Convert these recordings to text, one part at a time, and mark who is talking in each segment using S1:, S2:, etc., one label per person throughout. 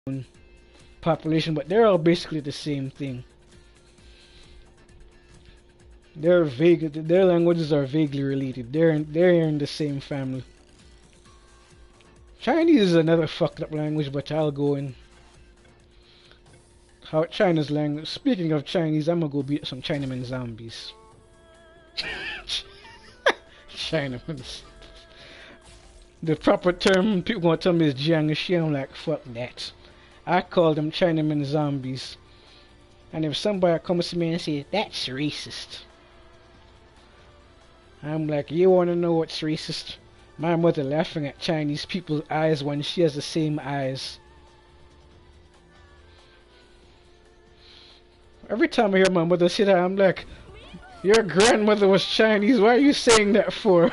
S1: own population, but they're all basically the same thing. They're vague. Their languages are vaguely related. They're in the same family. Chinese is another fucked up language, but I'll go in. How China's language. Speaking of Chinese, I'm gonna go beat some Chinaman zombies. Chinaman. The proper term people gonna tell me is Jiangxi. I'm like, fuck that. I call them Chinaman zombies. And if somebody comes to me and says that's racist, I'm like, you wanna know what's racist? My mother laughing at Chinese people's eyes when she has the same eyes. Every time I hear my mother say that, I'm like, your grandmother was Chinese, why are you saying that for?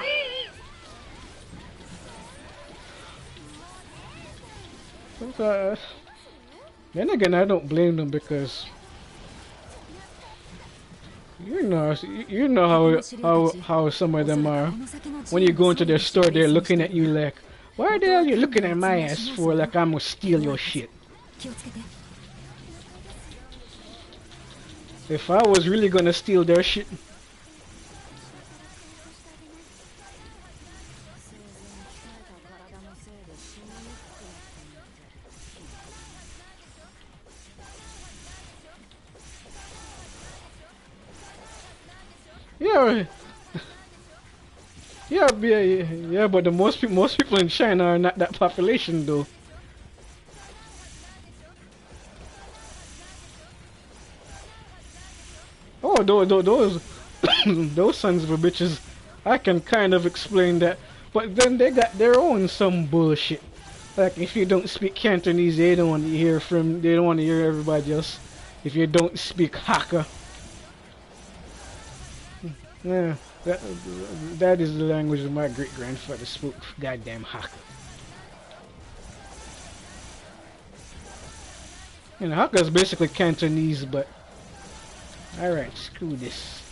S1: Then again, I don't blame them because you know how some of them are. When you go into their store, they're looking at you like, why the hell are you looking at my ass for? Like I'm gonna steal your shit. If I was really gonna steal their shit, yeah, yeah, but the most people in China are not that population though. Oh, those those sons of a bitches, I can kind of explain that, but then they got their own some bullshit. Like if you don't speak Cantonese, they don't want to hear from. They don't want to hear everybody else. If you don't speak Hakka, yeah, that is the language of my great grandfather spoke. Goddamn Hakka. You know, Hakka is basically Cantonese, but alright, screw this.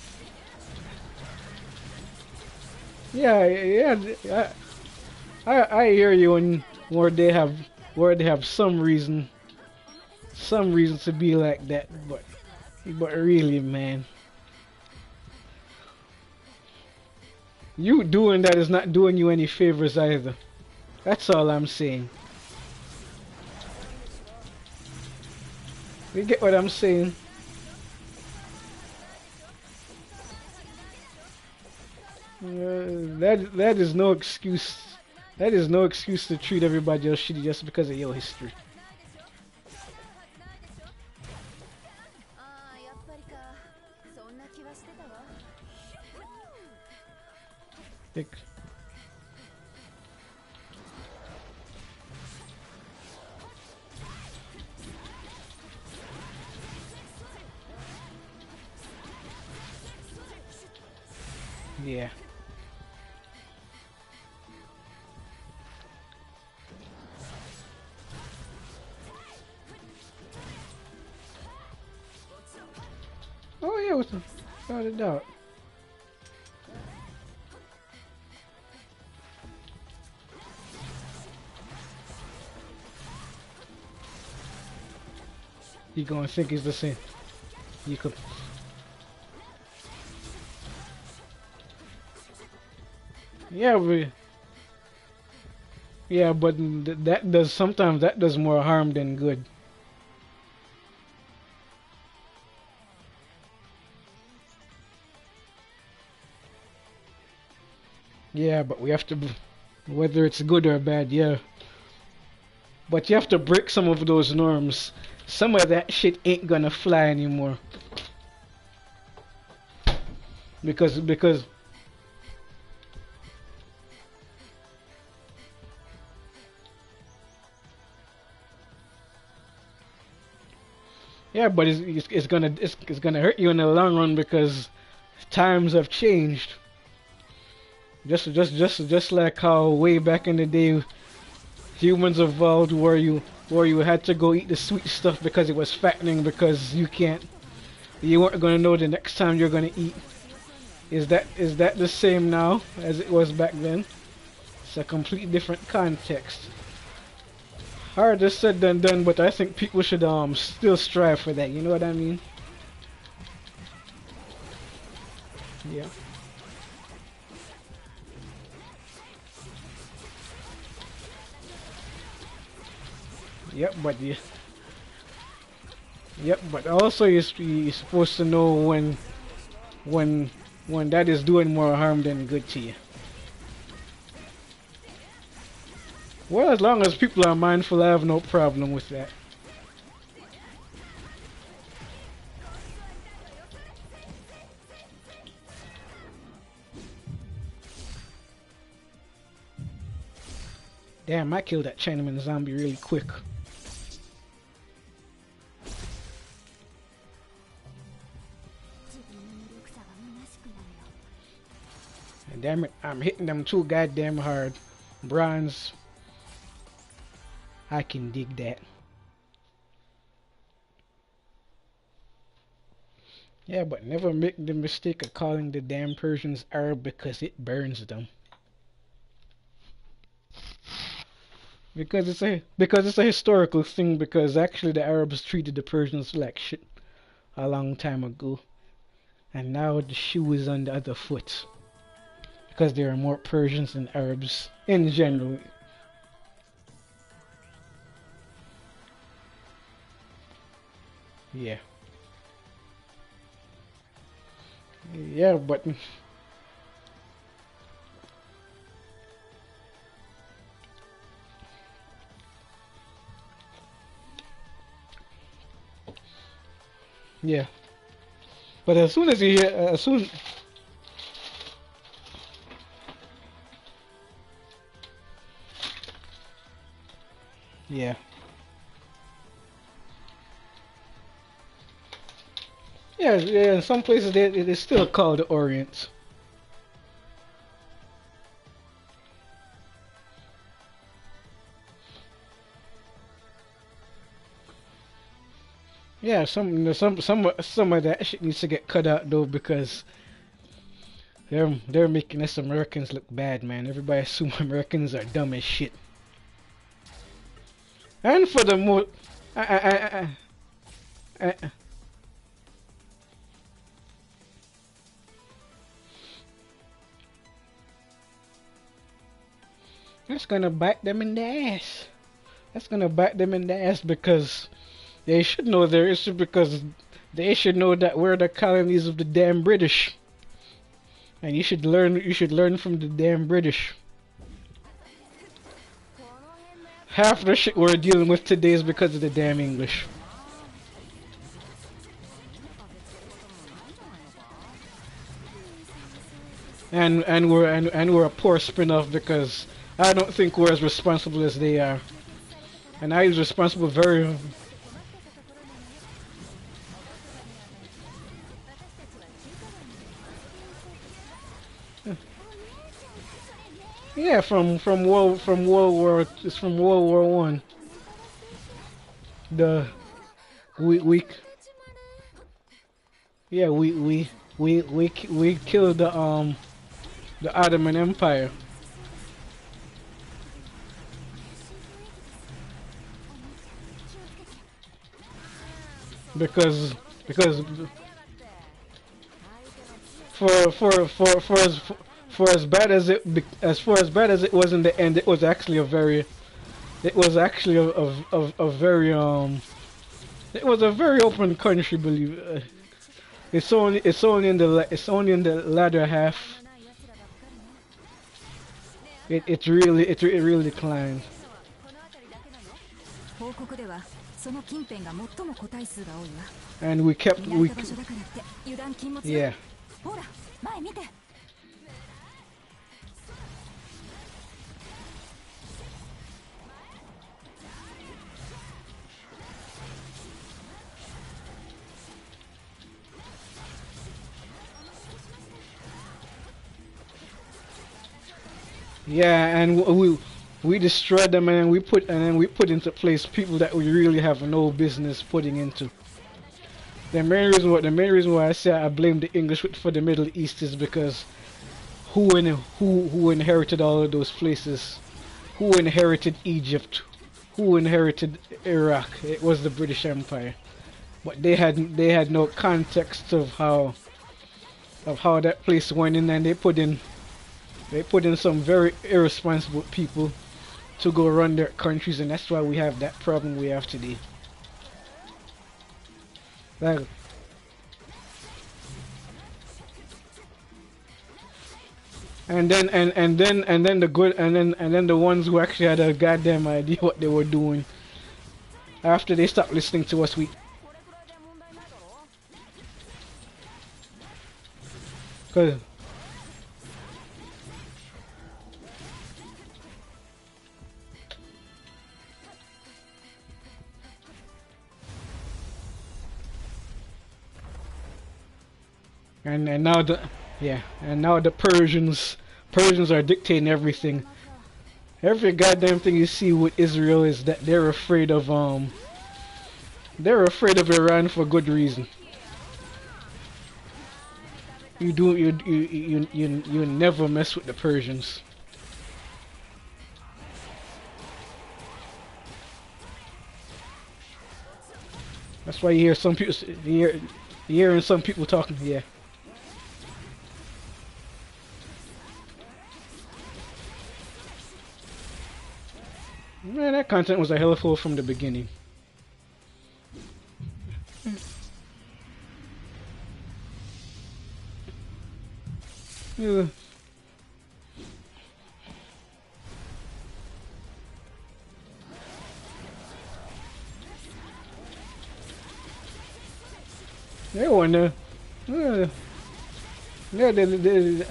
S1: Yeah, I hear you when where they have some reason to be like that, but really, man, you doing that is not doing you any favors either. That's all I'm saying. You get what I'm saying? That is no excuse. That is no excuse to treat everybody else shitty just because of your history. Think. Yeah. Oh yeah, without a doubt. You gonna think it's the same? You could. Yeah, but that does sometimes that does more harm than good. Yeah, but we have to, whether it's good or bad, yeah. But you have to break some of those norms. Some of that shit ain't gonna fly anymore. Because yeah, but it's gonna hurt you in the long run because times have changed. Just like how way back in the day humans evolved where you had to go eat the sweet stuff because it was fattening because you weren't gonna know the next time you're gonna eat. Is that the same now as it was back then? It's a completely different context. Harder said than done, but I think people should still strive for that. You know what I mean? Yeah. Yep, but yeah. Yep, but also you're supposed to know when when that is doing more harm than good to you. Well, as long as people are mindful, I have no problem with that. Damn, I killed that Chinaman zombie really quick. And damn it, I'm hitting them too goddamn hard. Bronze. I can dig that. Yeah, but never make the mistake of calling the damn Persians Arab because it burns them. Because it's a historical thing, because actually the Arabs treated the Persians like shit a long time ago. And now the shoe is on the other foot. Because there are more Persians than Arabs in general. Yeah. Yeah, but yeah. But as soon as you hear, yeah. Yeah, yeah, in some places it is still called the Orient. Yeah, some of that shit needs to get cut out though, because they're making us Americans look bad, man. Everybody assume Americans are dumb as shit. And for the more, I, that's gonna bite them in the ass. That's gonna bite them in the ass, because they should know their issue, because they should know that we're the colonies of the damn British. And you should learn from the damn British. Half the shit we're dealing with today is because of the damn English. And we're a poor spin-off, because I don't think we're as responsible as they are. And I was responsible very. Yeah, from World War One. The we yeah we killed the Ottoman Empire, because for as bad as it was in the end, it was actually a very it was a very open country, believe. It's only in the latter half. It really declined. And we yeah. Yeah, and we destroyed them, and then we put into place people that we really have no business putting into. The main reason why I say I blame the English for the Middle East is because who inherited all of those places? Who inherited Egypt? who inherited Iraq. It was the British Empire, but they had no context of how that place went in, and they put in some very irresponsible people to go run their countries, and that's why we have that problem we have today. Like, and then the good and then the ones who actually had a goddamn idea what they were doing after they stopped listening to us, we cause and now the yeah and now the Persians are dictating everything. Every goddamn thing you see with Israel is that they're afraid of Iran for good reason. You never mess with the Persians. That's why you hear some people you hearing some people talking. Yeah, man, that content was a hell of a from the beginning. Yeah. They weren't there. Uh,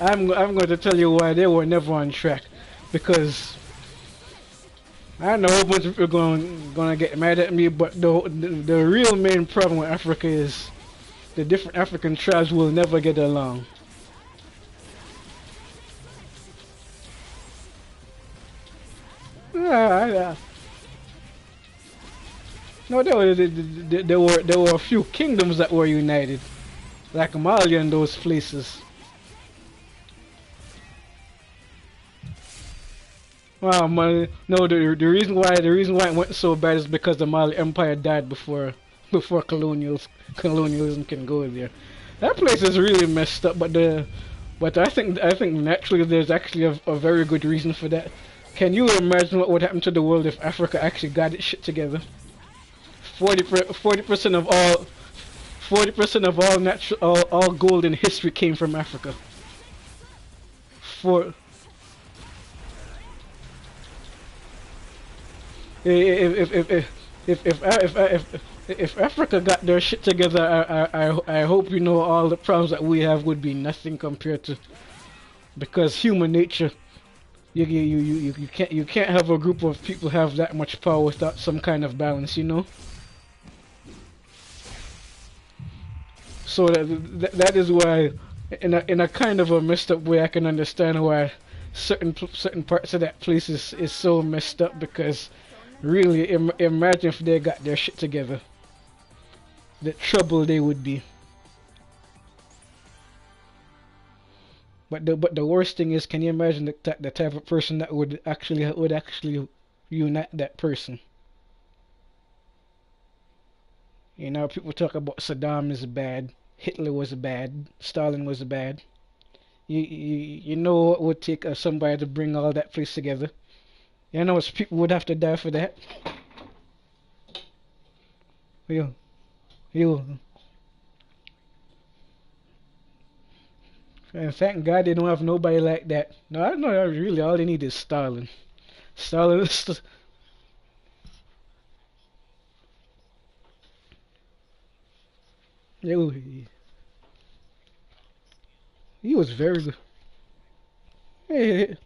S1: I'm going to tell you why they were never on track, because I know a whole bunch of people gonna get mad at me, but the real main problem with Africa is the different African tribes will never get along. Yeah, no, there were a few kingdoms that were united, like Mali and those places. Wow, Mali. No, the reason why it went so bad is because the Mali Empire died before colonialism can go there. That place is really messed up, but I think naturally there's actually a very good reason for that. Can you imagine what would happen to the world if Africa actually got its shit together? 40% of all 40% of all natural all gold in history came from Africa. For if Africa got their shit together, I hope you know all the problems that we have would be nothing compared to, because human nature, you can't have a group of people have that much power without some kind of balance, you know. So that is why, in a kind of a messed up way, I can understand why certain parts of that place is so messed up, because really, imagine if they got their shit together, the trouble they would be. But the worst thing is, can you imagine the type of person that would actually unite that person? You know, people talk about Saddam is bad, Hitler was bad, Stalin was bad. You know what would take somebody to bring all that place together? You know what people would have to die for that? You, you. And thank God they don't have nobody like that. No, I know really all they need is Stalin. Stalin is he was very good. Hey,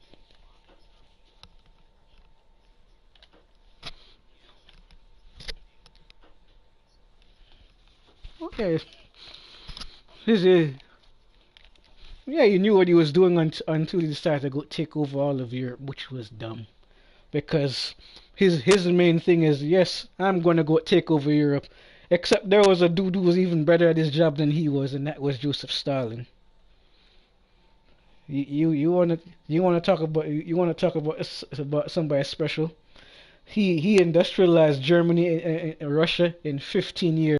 S1: okay. His, yeah, he knew what he was doing until he decided to go take over all of Europe, which was dumb. Because his main thing is, yes, I'm gonna go take over Europe. Except there was a dude who was even better at his job than he was, and that was Joseph Stalin. You wanna talk about somebody special? he industrialized Germany and Russia in 15 years.